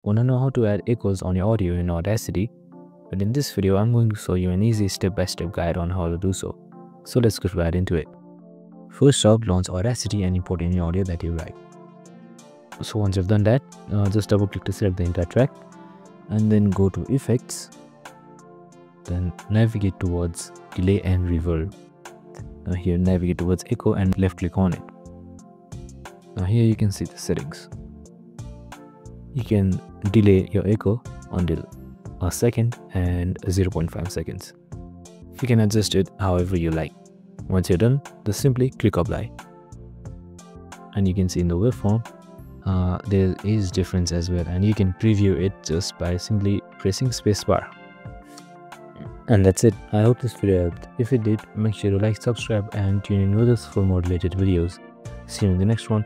Wanna know how to add echoes on your audio in Audacity? But in this video, I'm going to show you an easy step-by-step guide on how to do so. So let's get right into it. First off, launch Audacity and import any audio that you like. So once you've done that, just double click to select the entire track and then go to Effects. Then navigate towards Delay and Reverb. Now here navigate towards Echo and left click on it. Now here you can see the settings. You can delay your echo until a second and 0.5 seconds. You can adjust it however you like. Once you're done, just simply click apply. And you can see in the waveform, there is difference as well, and you can preview it just by simply pressing spacebar. And that's it. I hope this video helped. If it did, make sure to like, subscribe and tune in with us for more related videos. See you in the next one.